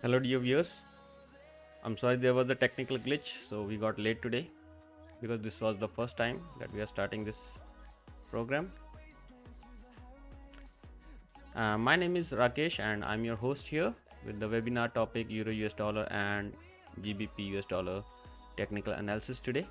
Hello dear viewers, I'm sorry there was a technical glitch, so we got late today because this was the first time that we are starting this program. My name is Rakesh and I'm your host here with the webinar topic Euro US dollar and GBP US dollar technical analysis today.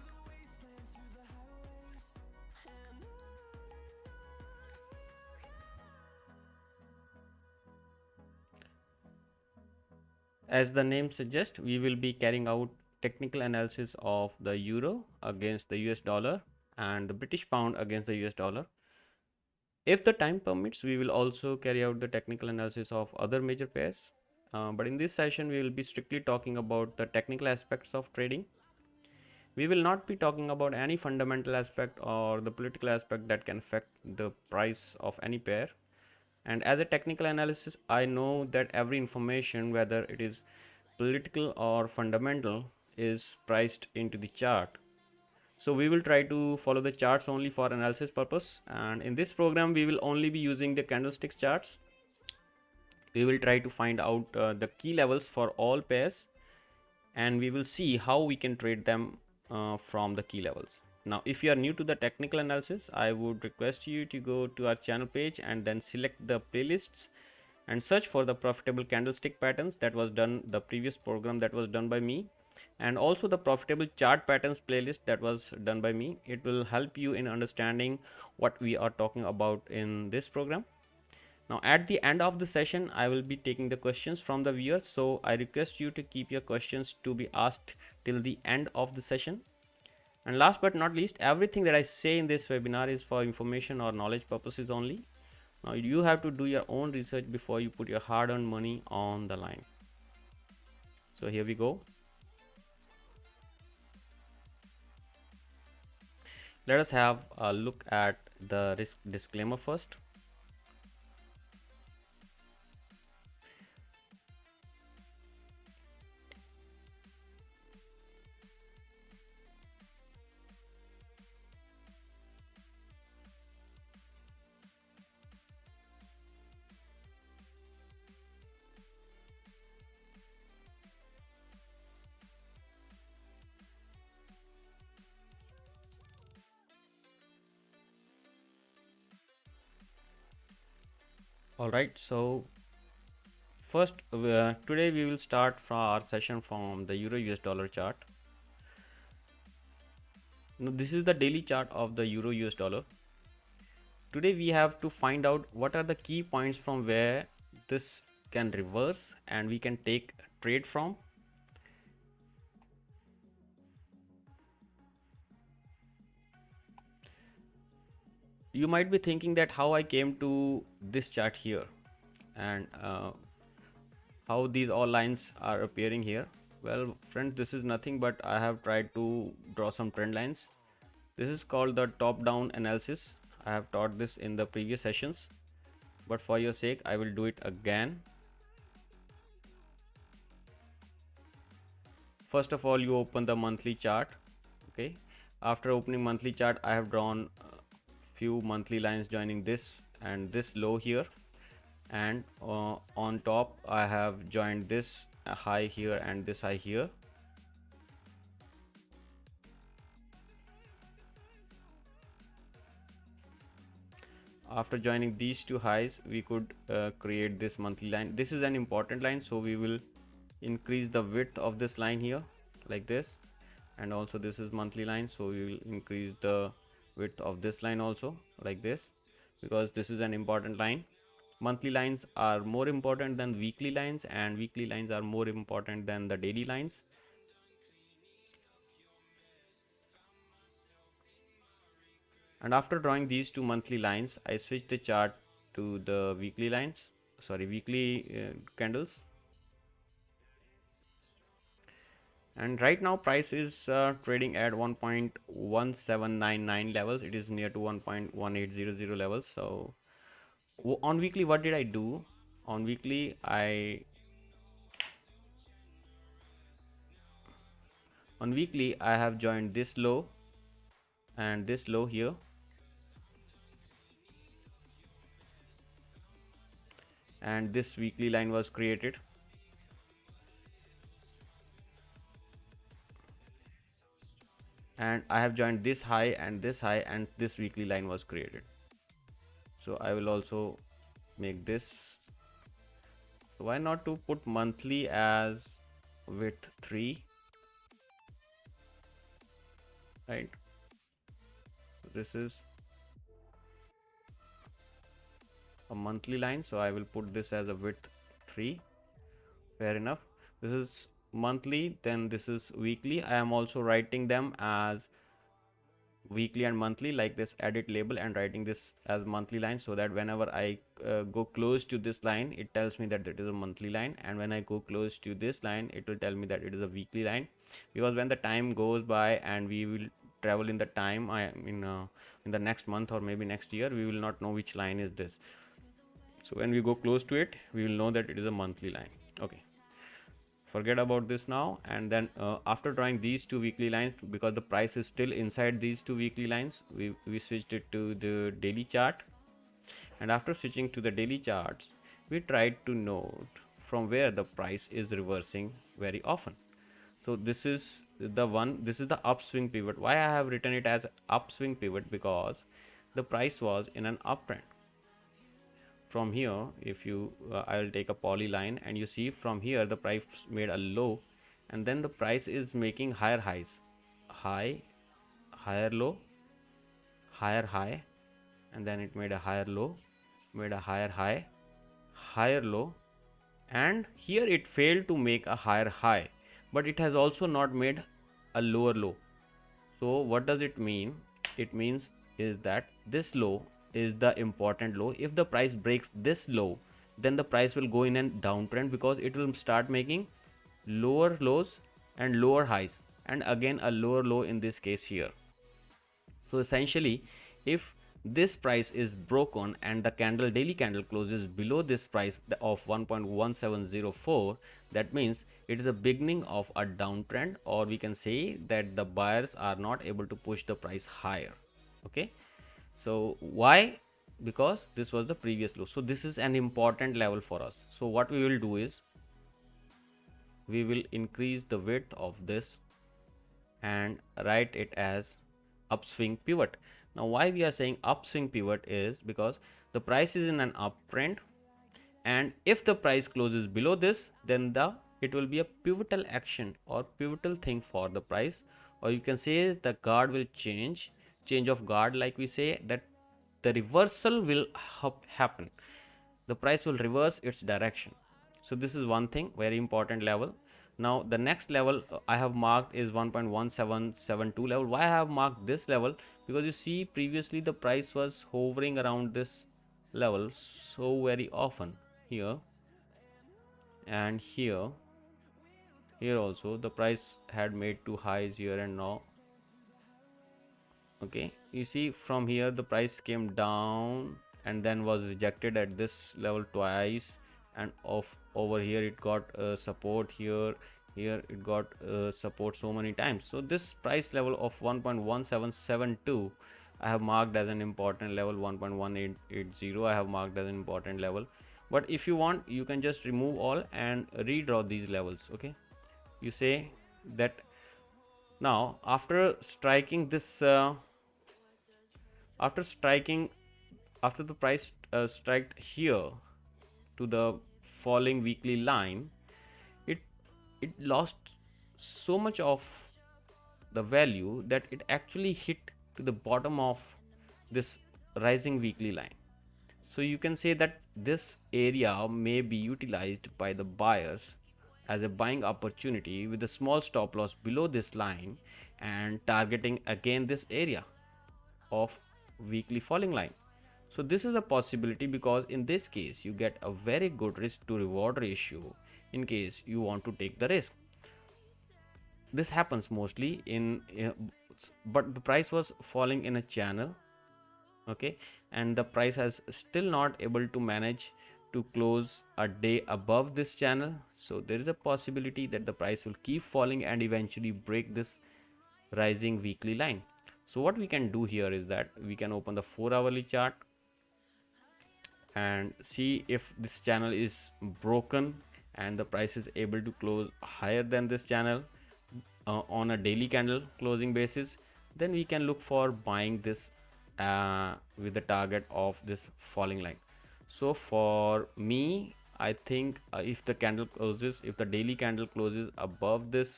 As the name suggests, we will be carrying out technical analysis of the euro against the US dollar and the British pound against the US dollar. If the time permits, we will also carry out the technical analysis of other major pairs. But in this session, we will be strictly talking about the technical aspects of trading. We will not be talking about any fundamental aspect or the political aspect that can affect the price of any pair. And as a technical analysis, I know that every information, whether it is political or fundamental, is priced into the chart. So we will try to follow the charts only for analysis purpose, and in this program we will only be using the candlesticks charts. We will try to find out the key levels for all pairs, and we will see how we can trade them from the key levels. Now if you are new to the technical analysis, I would request you to go to our channel page and then select the playlists and search for the profitable candlestick patterns. That was done the previous program that was done by me, and also the profitable chart patterns playlist that was done by me. It will help you in understanding what we are talking about in this program. Now at the end of the session, I will be taking the questions from the viewers, so I request you to keep your questions to be asked till the end of the session. And last but not least, everything that I say in this webinar is for information or knowledge purposes only. Now you have to do your own research before you put your hard-earned money on the line. So here we go. Let us have a look at the risk disclaimer first. Alright, so first today we will start from our session from the Euro US dollar chart. Now this is the daily chart of the Euro US dollar. Today we have to find out what are the key points from where this can reverse and we can take trade from. You might be thinking that how I came to this chart here and how these all lines are appearing here. Well friends, this is nothing but I have tried to draw some trend lines. This is called the top down analysis. I have taught this in the previous sessions, but for your sake I will do it again. First of all, you open the monthly chart. Okay, after opening monthly chart, I have drawn few monthly lines joining this and this low here, and on top I have joined this high here and this high here. After joining these two highs, we could create this monthly line. This is an important line, so we will increase the width of this line here like this, and also this is monthly line, so we will increase the width of this line also like this, because this is an important line. Monthly lines are more important than weekly lines, and weekly lines are more important than the daily lines. And after drawing these two monthly lines, I switch the chart to the weekly lines, weekly candles. And right now price is trading at 1.1799 levels. It is near to 1.1800 levels. So on weekly, what did I do? On weekly, I have joined this low and this low here, and this weekly line was created. and I have joined this high and this high, and this weekly line was created. So I will also make this. So why not to put monthly as width 3, right? This is a monthly line, so I will put this as a width 3. Fair enough. This is monthly, then this is weekly. I am also writing them as weekly and monthly, like this edit label, and writing this as monthly line, so that whenever I go close to this line, it tells me that it is a monthly line, and when I go close to this line, it will tell me that it is a weekly line. Because when the time goes by and we will travel in the time, in the next month or maybe next year, we will not know which line is this. So when we go close to it, we will know that it is a monthly line. Okay, forget about this now. And then after drawing these two weekly lines, because the price is still inside these two weekly lines, we switched it to the daily chart. And after switching to the daily charts, we tried to note from where the price is reversing very often. So this is the upswing pivot. Why I have written it as upswing pivot? Because the price was in an uptrend. From here, if you I will take a polyline, and you see from here the price made a low, and then the price is making higher highs, high, higher low, higher high, and then it made a higher low, made a higher high, higher low, and here it failed to make a higher high, but it has also not made a lower low. So what does it mean? It means is that this low is the important low. If the price breaks this low, then the price will go in a downtrend, because it will start making lower lows and lower highs, and again a lower low in this case here. So essentially, if this price is broken and the daily candle closes below this price of 1.1704, that means it is a beginning of a downtrend, or we can say that the buyers are not able to push the price higher. Okay, so why? Because this was the previous low. So this is an important level for us. So what we will do is, we will increase the width of this and write it as upswing pivot. Now why we are saying upswing pivot is because the price is in an uptrend, and if the price closes below this, then it will be a pivotal action or pivotal thing for the price, or you can say the guard will change of guard, like we say that the reversal will happen. The price will reverse its direction. So this is one thing, very important level. Now the next level I have marked is 1.1772 level. Why I have marked this level? Because you see previously the price was hovering around this level so very often, here and here also the price had made two highs here and now. Okay, you see from here the price came down and then was rejected at this level twice, and over here it got support, here it got support so many times. So this price level of 1.1772 I have marked as an important level. 1.1880 I have marked as an important level, but if you want you can just remove all and redraw these levels. Okay, you say that now after striking this after the price struck here to the falling weekly line, it lost so much of the value that it actually hit to the bottom of this rising weekly line. So you can say that this area may be utilized by the buyers as a buying opportunity with a small stop loss below this line and targeting again this area of weekly falling line. So this is a possibility, because in this case you get a very good risk to reward ratio in case you want to take the risk. This happens mostly in but the price was falling in a channel, okay, and the price has still not able to manage to close a day above this channel. So there is a possibility that the price will keep falling and eventually break this rising weekly line. So what we can do here is that we can open the 4-hourly chart and see if this channel is broken and the price is able to close higher than this channel on a daily candle closing basis. then we can look for buying this with the target of this falling line. So for me, I think if the daily candle closes above this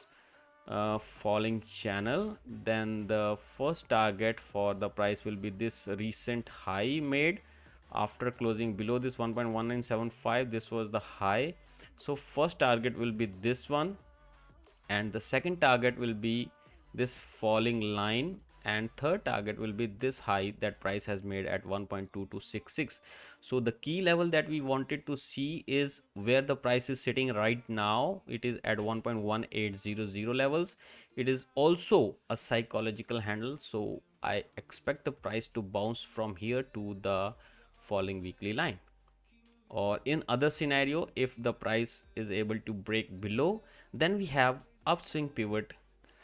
falling channel, then the first target for the price will be this recent high made after closing below this 1.1975. This was the high, so first target will be this one, and the second target will be this falling line, and third target will be this high that price has made at 1.2266. so the key level that we wanted to see is where the price is sitting right now. It is at 1.1800 levels. It is also a psychological handle, so I expect the price to bounce from here to the falling weekly line. Or in other scenario, if the price is able to break below, then we have upswing pivot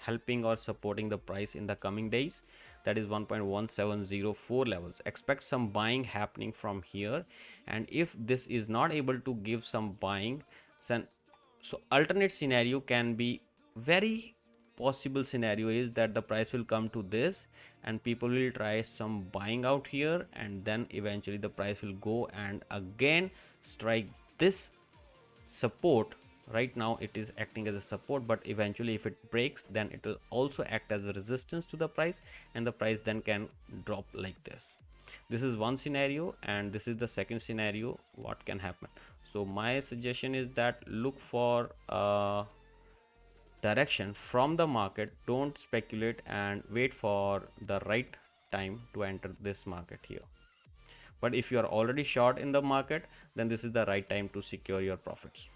helping or supporting the price in the coming days, that is 1.1704 levels. Expect some buying happening from here, and if this is not able to give some buying, then so alternate scenario can be, very possible scenario is that the price will come to this and people will try some buying out here, and then eventually the price will go and again strike this support. Right now it is acting as a support, but eventually if it breaks, then it will also act as a resistance to the price, and the price then can drop like this. This is one scenario, and this is the second scenario what can happen. So my suggestion is that look for direction from the market. Don't speculate and wait for the right time to enter this market here. But if you are already short in the market, then this is the right time to secure your profits.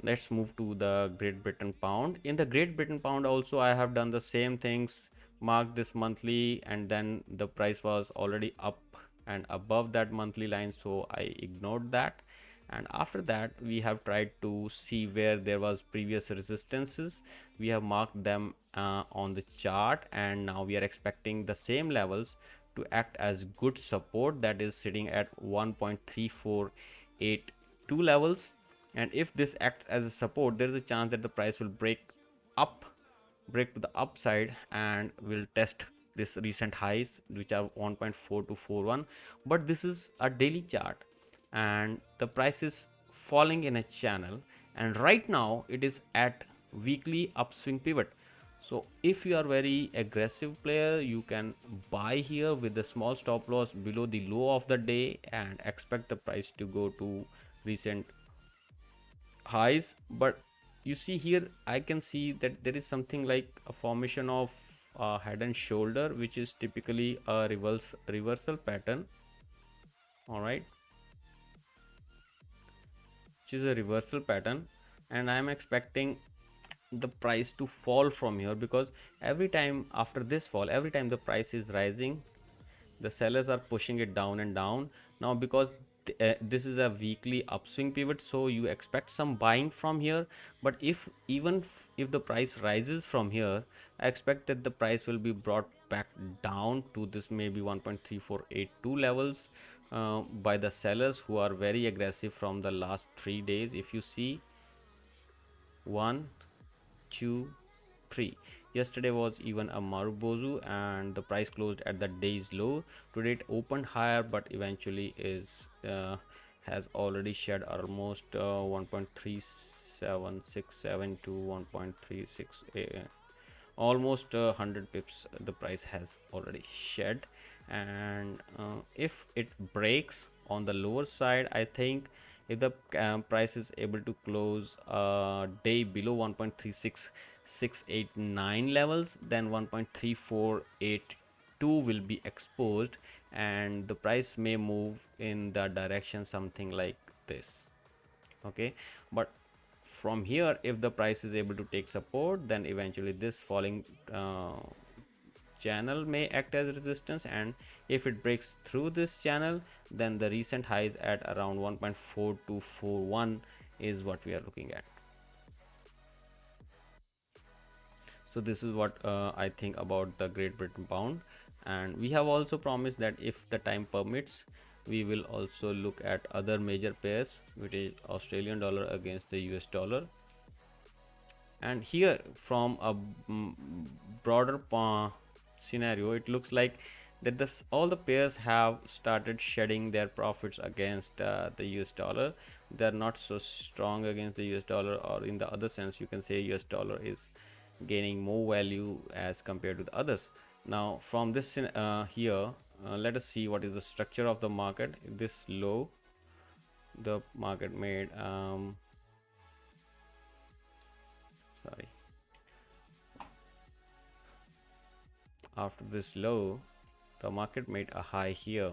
Let's move to the Great Britain pound. In the Great Britain pound also I have done the same things, marked this monthly, and then the price was already up and above that monthly line, so I ignored that. And after that we have tried to see where there was previous resistances. We have marked them on the chart, and now we are expecting the same levels to act as good support, that is sitting at 1.3482 levels. And if this acts as a support, there is a chance that the price will break to the upside and will test this recent highs, which are 1.4241. but this is a daily chart and the price is falling in a channel, and right now it is at weekly upswing pivot. So if you are very aggressive player, you can buy here with a small stop loss below the low of the day and expect the price to go to recent highs. But you see here, I can see that there is something like a formation of head and shoulder, which is typically a reversal pattern. All right, which is a reversal pattern, and I am expecting the price to fall from here, because every time after this fall, every time the price is rising, the sellers are pushing it down and down. Now because this is a weekly upswing pivot, so you expect some buying from here. But even if the price rises from here, I expect that the price will be brought back down to this maybe 1.3482 levels by the sellers who are very aggressive from the last 3 days. If you see 1 2 3, yesterday was even a Marubozu and the price closed at the day's low. Today it opened higher, but eventually is has already shed almost 1.3767 to 1.36, almost 100 pips the price has already shed. And if it breaks on the lower side, I think if the price is able to close a day below 1.36689 levels, then 1.3482 will be exposed, and the price may move in the direction something like this. Okay, but from here, if the price is able to take support, then eventually this falling channel may act as resistance, and if it breaks through this channel, then the recent highs at around 1.4241 is what we are looking at. So this is what I think about the Great Britain pound, and we have also promised that if the time permits, we will also look at other major pairs, which is Australian dollar against the US dollar. And here from a broader scenario, it looks like that all the pairs have started shedding their profits against the US dollar. They're not so strong against the US dollar, or in the other sense you can say US dollar is gaining more value as compared to the others. Now from this here, let us see what is the structure of the market. This low the market made sorry after this low, the market made a high here,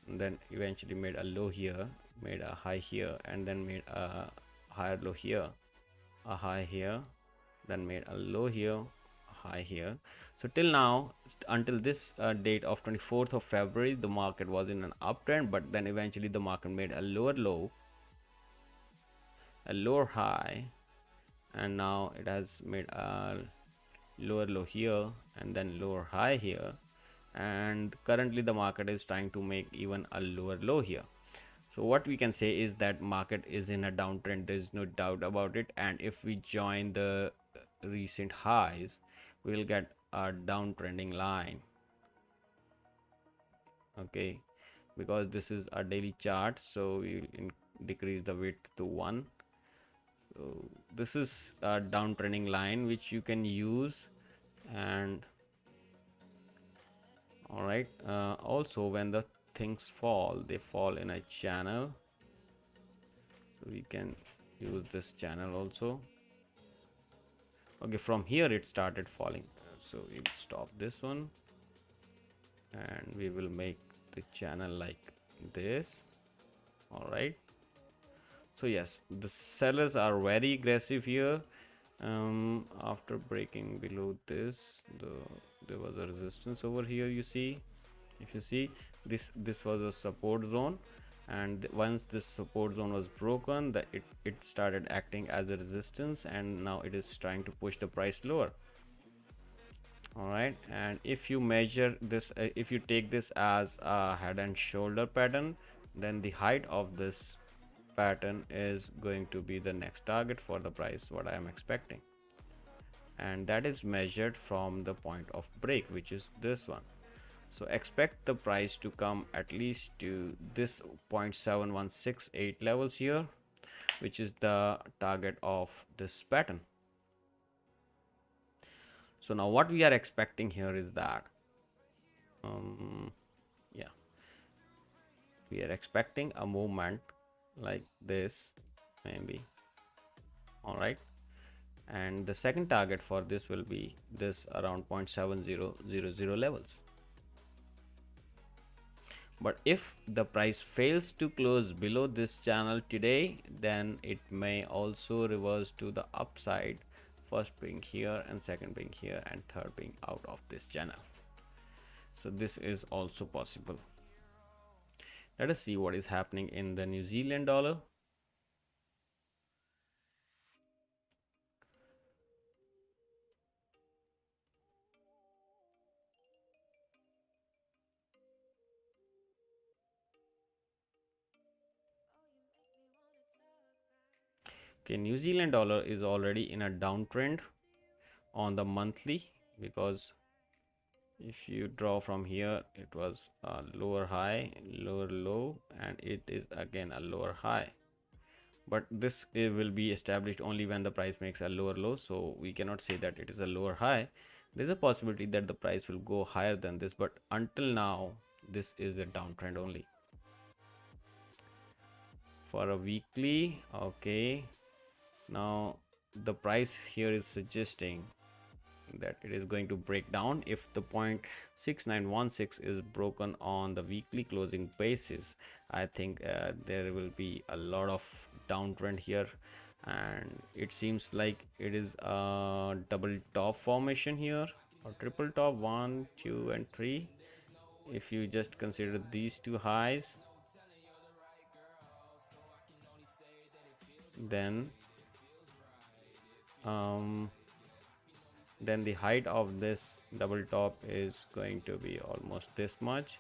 and then eventually made a low here, made a high here, and then made a higher low here, a high here, then made a low here, a high here. So till now, until this date of 24th of February, the market was in an uptrend, but then eventually the market made a lower low, a lower high, and now it has made a lower low here and then lower high here, and currently the market is trying to make even a lower low here. So what we can say is that market is in a downtrend, there is no doubt about it. And if we join the recent highs, we will get a downtrending line, okay, because this is a daily chart, so we will decrease the width to 1. So this is a downtrending line which you can use. And all right, also when the things fall, they fall in a channel, so we can use this channel also. Okay, from here it started falling, so we'll stop this one and we will make the channel like this. All right, so yes, the sellers are very aggressive here. After breaking below this, there was a resistance over here. You see, if you see, this was a support zone, and once this support zone was broken, it started acting as a resistance, and now it is trying to push the price lower. All right, and if you measure this, if you take this as a head and shoulder pattern, then the height of this pattern is going to be the next target for the price, what I am expecting, and that is measured from the point of break, which is this one. So expect the price to come at least to this 0.7168 levels here, which is the target of this pattern. So now what we are expecting here is that yeah, we are expecting a movement like this maybe. All right, and the second target for this will be this around 0.7000 levels. But if the price fails to close below this channel today, then it may also reverse to the upside, first being here and second being here and third being out of this channel. So this is also possible. Let us see what is happening in the New Zealand dollar. Okay, New Zealand dollar is already in a downtrend on the monthly, because if you draw from here, it was a lower high, lower low, and it is again a lower high. But this will be established only when the price makes a lower low, so we cannot say that it is a lower high. There's a possibility that the price will go higher than this, but until now this is a downtrend only. For a weekly, okay, now the price here is suggesting that it is going to break down. If the 0.6916 is broken on the weekly closing basis, I think there will be a lot of downtrend here, and it seems like it is a double top formation here, or triple top, 1, 2 and 3. If you just consider these two highs, then then the height of this double top is going to be almost this much,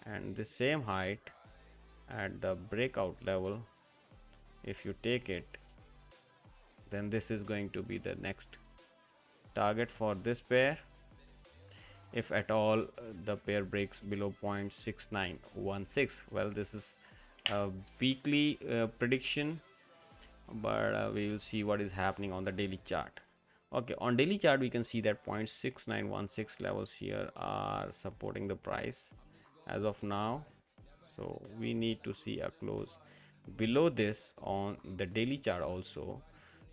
and the same height at the breakout level, if you take it, then this is going to be the next target for this pair. If at all the pair breaks below 0.6916, well, this is a weekly prediction, but we will see what is happening on the daily chart. Okay, on daily chart we can see that 0.6916 levels here are supporting the price as of now, so we need to see a close below this on the daily chart also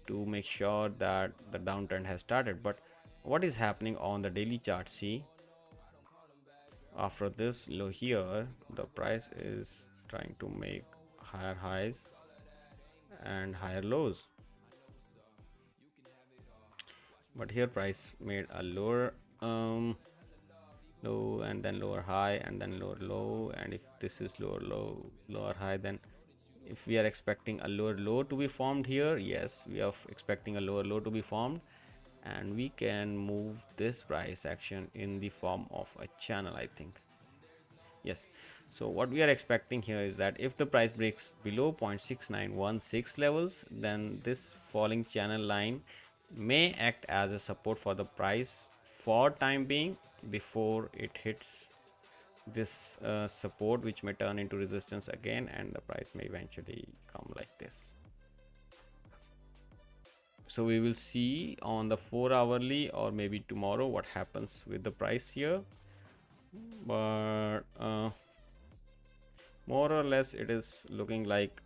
to make sure that the downtrend has started. But what is happening on the daily chart? See, after this low here, the price is trying to make higher highs and higher lows, but here price made a lower low and then lower high and then lower low, and if this is lower low, lower high, then if we are expecting a lower low to be formed here, yes, we are expecting a lower low to be formed, and we can move this price action in the form of a channel, I think. Yes, so what we are expecting here is that if the price breaks below 0.6916 levels, then this falling channel line may act as a support for the price for time being before it hits this support, which may turn into resistance again, and the price may eventually come like this. So we will see on the 4-hourly or maybe tomorrow what happens with the price here, but more or less it is looking like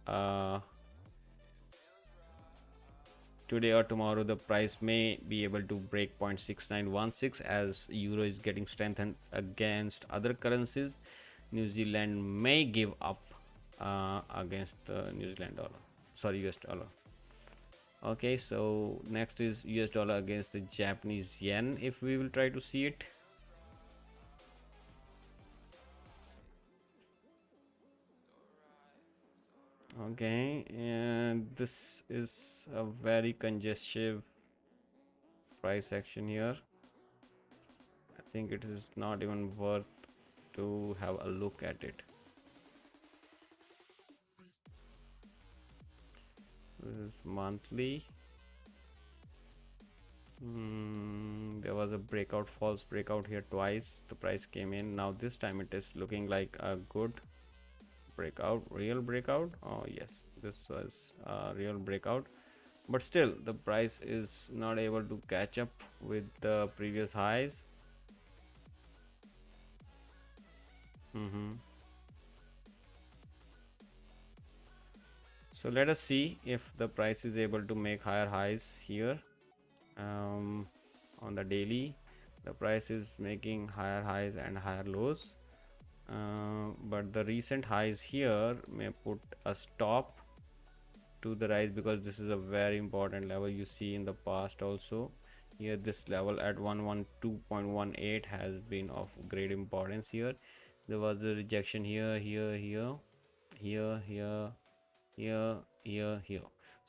today or tomorrow the price may be able to break 0.6916 as euro is getting strengthened against other currencies. New Zealand may give up against the New Zealand dollar, sorry, US dollar. Okay, so next is US dollar against the Japanese yen, if we will try to see it. Okay, and this is a very congestive price action here. I think it is not even worth to have a look at it. This is monthly. There was a breakout, false breakout here twice. The price came in. Now this time it is looking like a good breakout, real breakout. Oh yes, this was a real breakout, but still the price is not able to catch up with the previous highs. So let us see if the price is able to make higher highs here. On the daily, the price is making higher highs and higher lows, but the recent highs here may put a stop to the rise, because this is a very important level. You see in the past also here, this level at 112.18 has been of great importance. Here there was a rejection here, here,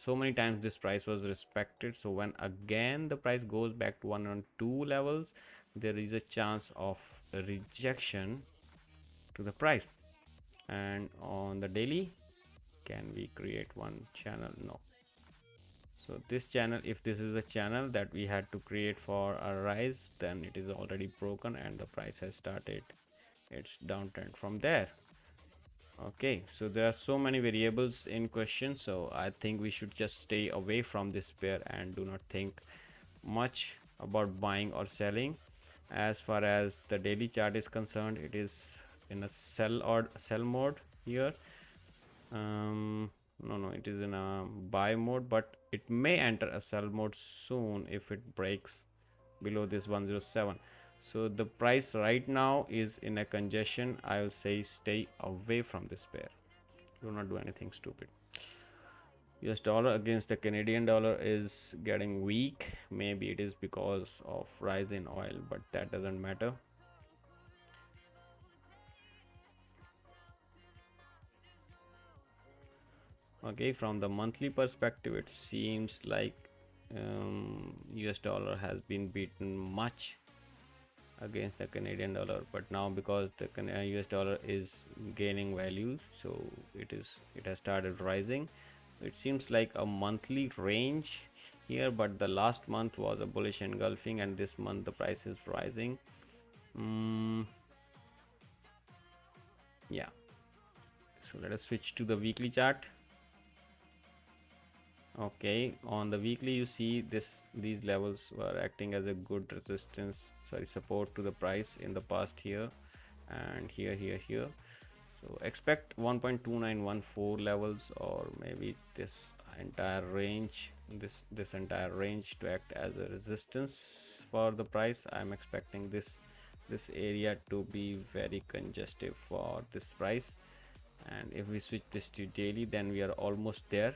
so many times this price was respected. So when again the price goes back to 112 levels, there is a chance of a rejection to the price. And on the daily, can we create one channel? No. So this channel, if this is a channel that we had to create for a rise, then it is already broken and the price has started its downtrend from there. Okay, so there are so many variables in question, so I think we should just stay away from this pair and do not think much about buying or selling. As far as the daily chart is concerned, it is in a sell mode here. No, it is in a buy mode, but it may enter a sell mode soon if it breaks below this 107. So the price right now is in a congestion. I will say stay away from this pair. Do not do anything stupid. US dollar against the Canadian dollar is getting weak. Maybe it is because of rise in oil, but that doesn't matter. Okay, from the monthly perspective, it seems like US dollar has been beaten much against the Canadian dollar, but now because the US dollar is gaining value, so it has started rising. It seems like a monthly range here, but the last month was a bullish engulfing, and this month the price is rising. Yeah, so let us switch to the weekly chart. Okay, on the weekly you see these levels were acting as a good resistance, sorry, support to the price in the past here, and here. So expect 1.2914 levels, or maybe this entire range, this entire range to act as a resistance for the price. I'm expecting this area to be very congestive for this price, and if we switch this to daily, then we are almost there.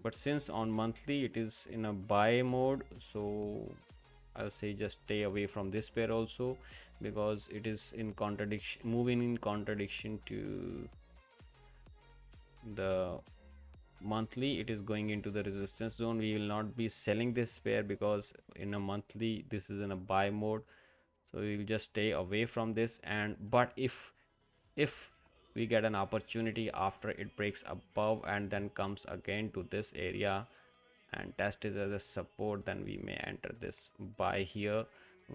But since on monthly it is in a buy mode, so I'll say just stay away from this pair also, because it is in contradiction, moving in contradiction to the monthly. It is going into the resistance zone. We will not be selling this pair because in a monthly this is in a buy mode, so we will just stay away from this. And but if we get an opportunity after it breaks above and then comes again to this area and test it as a support, then we may enter this buy here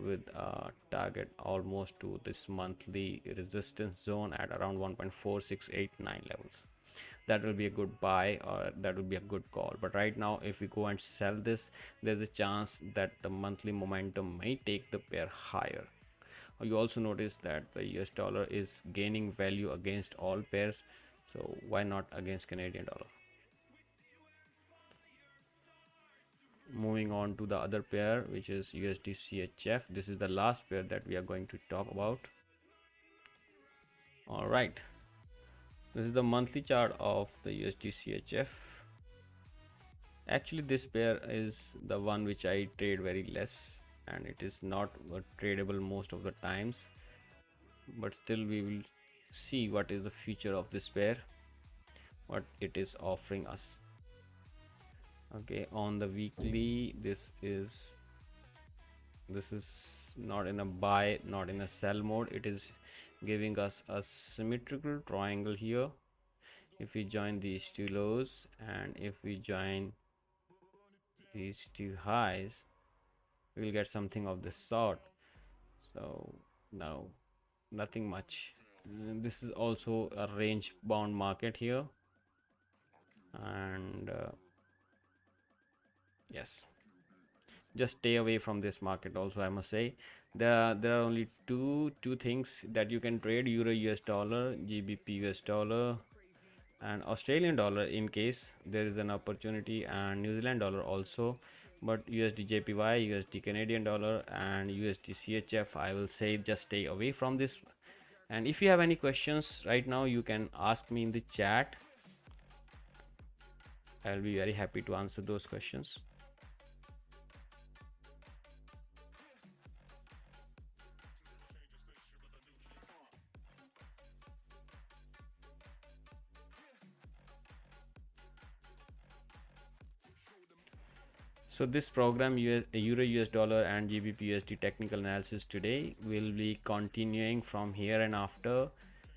with a target almost to this monthly resistance zone at around 1.4689 levels. That will be a good buy, or that will be a good call. But right now if we go and sell this, there's a chance that the monthly momentum may take the pair higher. You also notice that the US dollar is gaining value against all pairs, so why not against Canadian dollar? Moving on to the other pair, which is USDCHF. This is the last pair that we are going to talk about. All right, this is the monthly chart of the USDCHF. Actually this pair is the one which I trade very less, and it is not tradable most of the times, but still we will see what is the future of this pair, what it is offering us. Okay, on the weekly this is not in a buy, not in a sell mode. It is giving us a symmetrical triangle here. If we join these two lows and if we join these two highs, we will get something of this sort. So now nothing much. This is also a range bound market here, and yes, just stay away from this market also. I must say there are only two things that you can trade: Euro US dollar, GBP US dollar, and Australian dollar in case there is an opportunity, and New Zealand dollar also. But USDJPY, USD Canadian dollar, and USDCHF, I will say just stay away from this. And if you have any questions right now, you can ask me in the chat. I'll be very happy to answer those questions. So this program, Euro US dollar and GBP USD technical analysis, today will be continuing from here, and after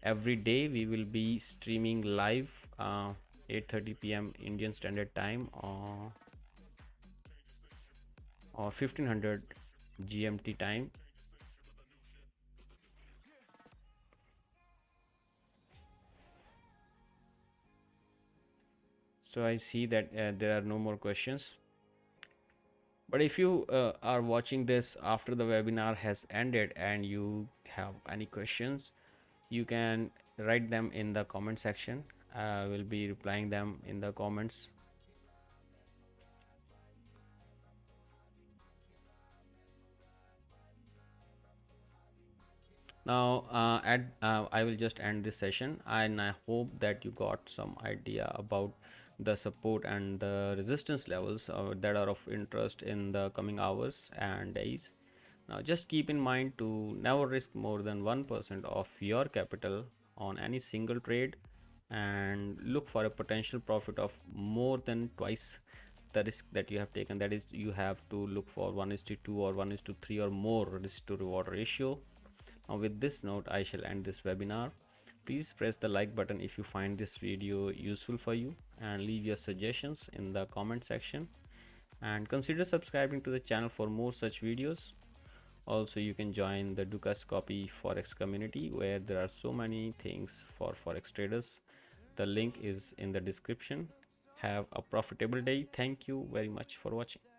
every day we will be streaming live 8:30 p.m. Indian Standard Time, or 1500 GMT time. So I see that there are no more questions. But if you are watching this after the webinar has ended and you have any questions, you can write them in the comment section. I will be replying them in the comments. Now I will just end this session, and I hope that you got some idea about the support and the resistance levels that are of interest in the coming hours and days. Now just keep in mind to never risk more than 1% of your capital on any single trade, and look for a potential profit of more than twice the risk that you have taken. That is, you have to look for 1:2 or 1:3 or more risk to reward ratio. Now with this note, I shall end this webinar. Please press the like button if you find this video useful for you, and leave your suggestions in the comment section, and consider subscribing to the channel for more such videos. Also, you can join the DuCasCopy Forex community where there are so many things for Forex traders. The link is in the description. Have a profitable day. Thank you very much for watching.